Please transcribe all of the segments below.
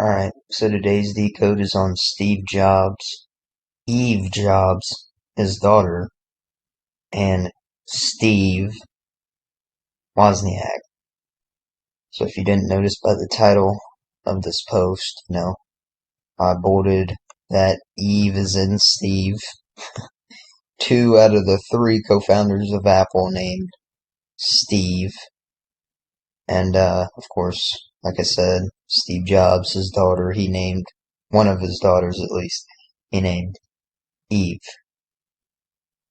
Alright, so today's decode is on Steve Jobs, Eve Jobs, his daughter, and Steve Wozniak. So if you didn't notice by the title of this post, I bolded that Eve is in Steve. Two out of the three co-founders of Apple named Steve. And, of course, like I said, Steve Jobs, his daughter, he named, one of his daughters at least, he named Eve.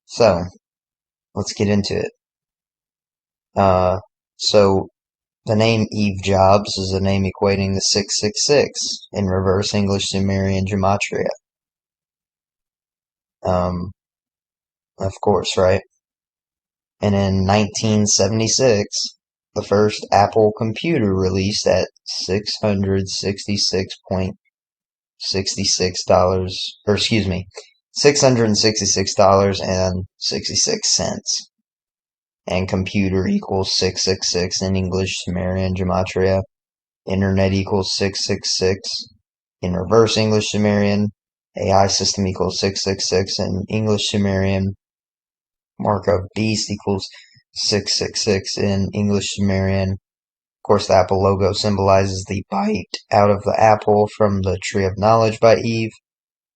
So, let's get into it. So the name Eve Jobs is a name equating to 666 in reverse English Sumerian gematria. Of course, right? And in 1976, the first Apple computer released at $666.66, or excuse me, $666.66. And computer equals 666 in English Sumerian gematria. Internet equals 666 in reverse English Sumerian. AI system equals 666 in English Sumerian. Mark of beast equals 666 in English Sumerian. Of course, the Apple logo symbolizes the bite out of the apple from the tree of knowledge by Eve.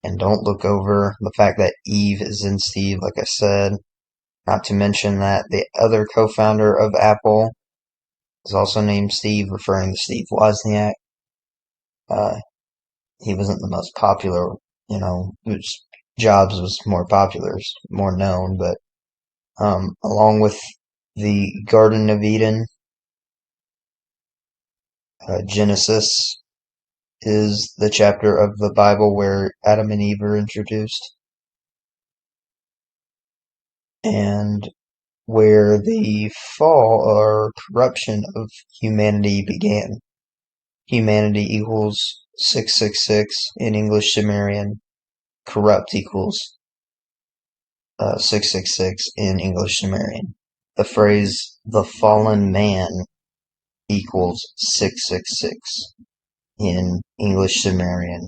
And don't look over the fact that Eve is in Steve, like I said. Not to mention that the other co-founder of Apple is also named Steve, referring to Steve Wozniak. He wasn't the most popular, Jobs was more popular, more known, but along with the Garden of Eden, Genesis is the chapter of the Bible where Adam and Eve are introduced, and where the fall or corruption of humanity began. Humanity equals 666 in English Sumerian. Corrupt equals 666 in English Sumerian. The phrase "the fallen man" equals 666 in English Sumerian,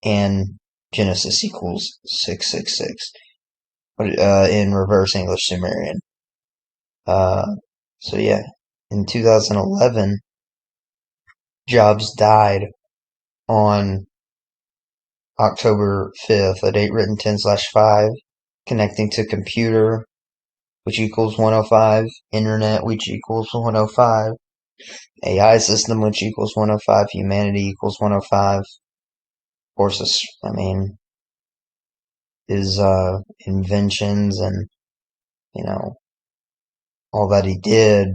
and Genesis equals 666 in reverse English Sumerian. So yeah, in 2011, Jobs died on October 5th, a date written 10/5, connecting to computer, which equals 105, internet, which equals 105, AI system, which equals 105, humanity equals 105. Of course, his inventions and, all that he did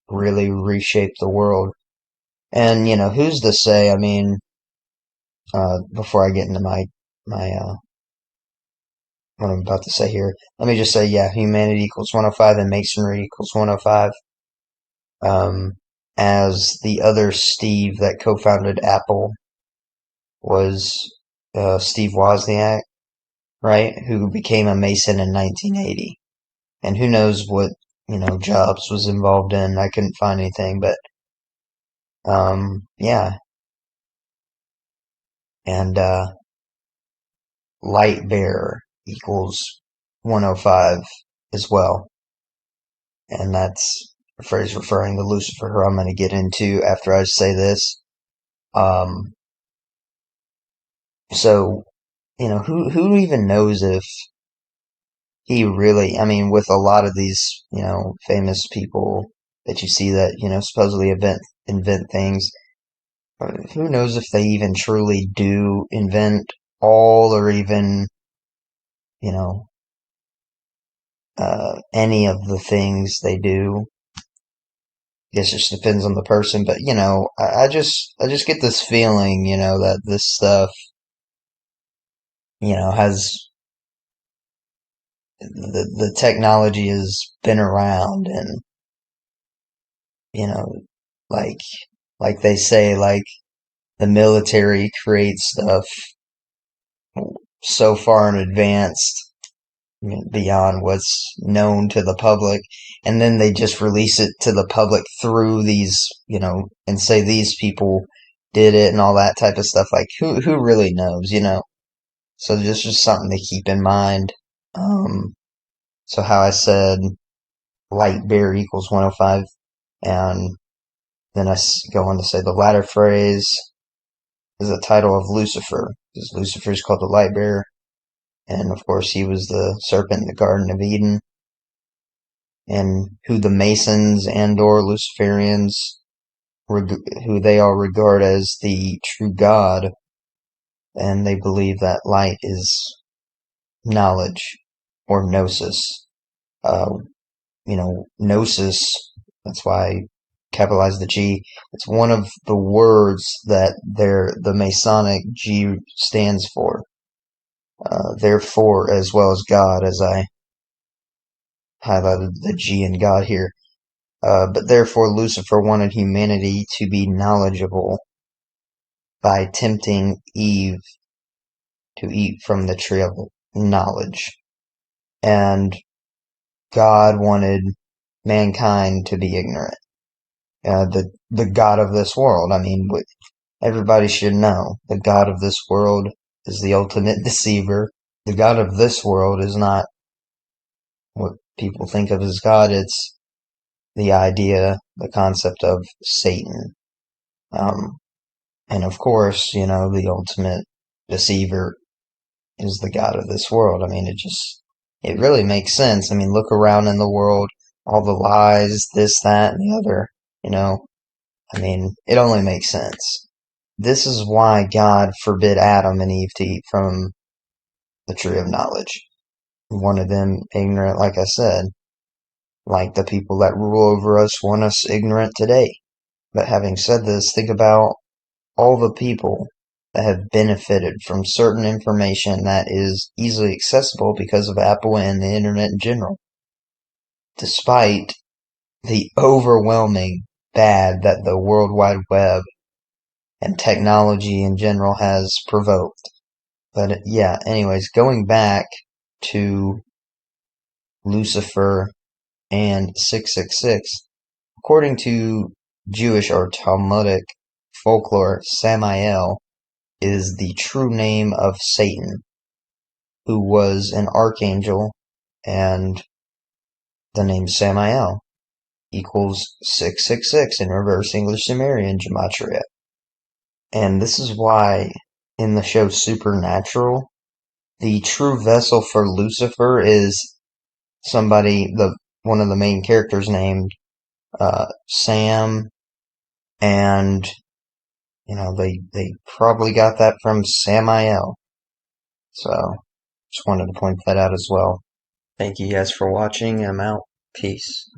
really reshaped the world. And, who's to say, before I get into my what I'm about to say here, let me just say, yeah, humanity equals 105 and masonry equals 105. As the other Steve that co-founded Apple was Steve Wozniak, right, who became a Mason in 1980. And who knows what, Jobs was involved in. I couldn't find anything, but, yeah. And, light bearer equals 105 as well. And that's a phrase referring to Lucifer, who I'm going to get into after I say this. So, who even knows if he really, with a lot of these, famous people that you see that, supposedly invent things, who knows if they even truly do invent all or even, any of the things they do. I guess it just depends on the person, but, I just get this feeling, that this stuff, has the technology has been around, and like they say, like the military creates stuff so far in advance beyond what's known to the public, and then they just release it to the public through these, and say these people did it and all that type of stuff. Like, who really knows, you know? So this is just something to keep in mind. So how I said light bear equals 105, and then I go on to say the latter phrase is a title of Lucifer, because Lucifer is called the light bearer, and of course he was the serpent in the Garden of Eden, and who the Masons and or Luciferians, who they all regard as the true God, and they believe that light is knowledge or gnosis. Gnosis, that's why I capitalize the G. It's one of the words that the Masonic G stands for. Therefore, as well as God, as I highlighted the G in God here. But therefore, Lucifer wanted humanity to be knowledgeable by tempting Eve to eat from the tree of knowledge. And God wanted mankind to be ignorant. The God of this world. I mean, everybody should know the God of this world is the ultimate deceiver. The God of this world is not what people think of as God. It's the idea, the concept of Satan. And of course, the ultimate deceiver is the God of this world. I mean, it really makes sense. I mean, look around in the world, all the lies, this, that, and the other, I mean, it only makes sense. This is why God forbid Adam and Eve to eat from the tree of knowledge. He wanted them ignorant, like I said. Like the people that rule over us want us ignorant today. But having said this, think about all the people that have benefited from certain information that is easily accessible because of Apple and the internet in general. Despite the overwhelming bad that the World Wide Web and technology in general has provoked. But yeah, anyways, going back to Lucifer and 666, according to Jewish or Talmudic folklore, Samael is the true name of Satan, who was an archangel, and the name Samael equals 666 in reverse English Sumerian gematria. And this is why in the show Supernatural, the true vessel for Lucifer is one of the main characters named Sam, and they probably got that from Samael. So just wanted to point that out as well. Thank you guys for watching. I'm out. Peace.